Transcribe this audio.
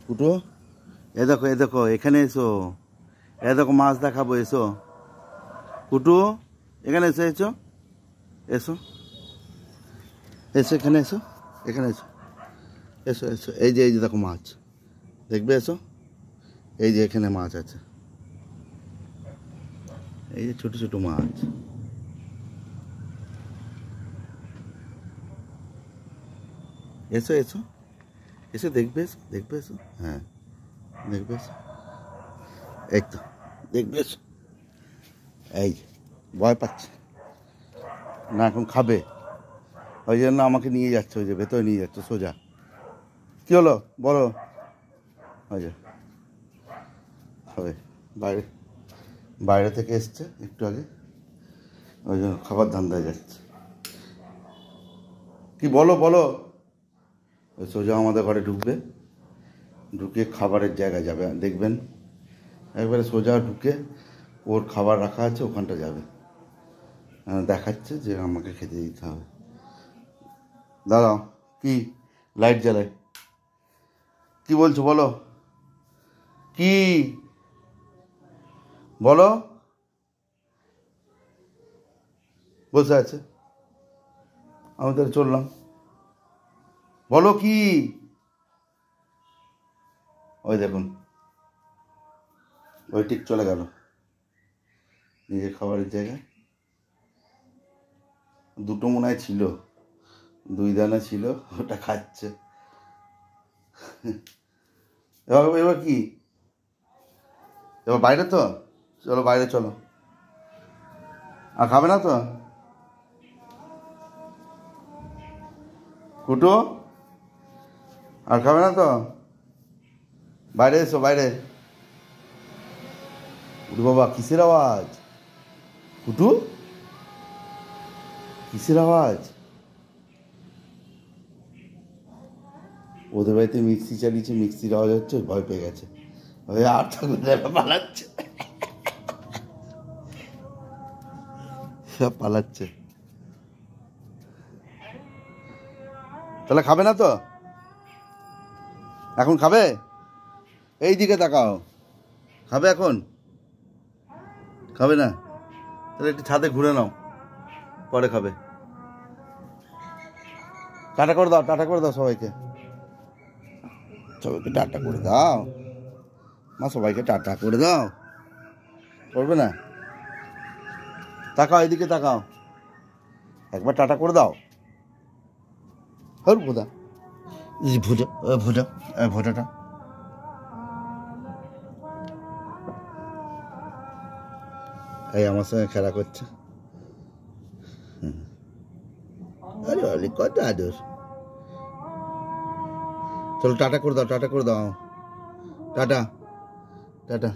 কুটো, এ দেখো এখানে এসো, এ দেখো মাছ দেখাবো, এসো কুটু, এখানে এসো, এসো এসো এসো, এখানে এসো, এখানে এসো, এসো এসো, এই যে দেখো মাছ দেখবে, এসো, এই যে এখানে মাছ আছে, এই যে ছোট ছোট মাছ, এসো এসো এসে দেখবে, এসো দেখবে, এসো, হ্যাঁ দেখবে, এসো, এই তো দেখবে, এসো, এই ভয় পাচ্ছে না, এখন খাবে, ওই জন্য আমাকে নিয়ে যাচ্ছে, ওই যে ভেতরে নিয়ে যাচ্ছে সোজা। কী হলো বলো? ওই যে খাবে, বাইরে বাইরে থেকে এসছে একটু আগে, ওই জন্য খাবার ধান্দায় যাচ্ছে। কি বলো বলো? ওই সোজা আমাদের ঘরে ঢুকবে, ঢুকে খাবারের জায়গায় যাবে, দেখবেন একবারে সোজা ঢুকে ওর খাবার রাখা আছে, ওখানটা যাবে, দেখাচ্ছে যে আমাকে খেতে দিতে হবে। দাঁড়াও, কি লাইট জ্বালাই, কি বলছো বলো, কি বলো? বসে আছে, আমি তাহলে চললাম, বলো কি? ওই দেখুন, ওই ঠিক চলে গেল নিজের খাবারের জায়গায়। দুটো মনে হয় ছিল, 2 দানা ছিল, ওটা খাচ্ছে। এবার কি, এবার বাইরে তো, চলো বাইরে চলো, আর খাবে না তো কুটু, আর খাবে না তো, বাইরে এসো বাইরে। উঠু বাবা, কিসের আওয়াজ কুটু, কিসের আওয়াজ? ওদের বাড়িতে মিক্সি চালিয়েছে, মিক্সির আওয়াজ হচ্ছে, ভয় পেয়ে গেছে, আর থাকবে পালাচ্ছে, সব পালাচ্ছে। তাহলে খাবে না তো, এখন খাবে? এই দিকে তাকাও, খাবে এখন? খাবে না? তাহলে একটু ছাদে ঘুরে নাও, পরে খাবে। টাটা করে দাও, টাটা করে দাও সবাইকে, সবাইকে টাটা করে দাও মা, সবাইকে টাটা করে দাও, করবে না? তাকাও, এদিকে তাকাও, একবার টাটা করে দাও। হর ভোদা, ভোজা ভোজা ভোজাটা, এই আমার সঙ্গে খেলা করছে, আরে অলি কত আদর। চলো টাটা করে দাও, টাটা করে দাও, টাটা টাটা।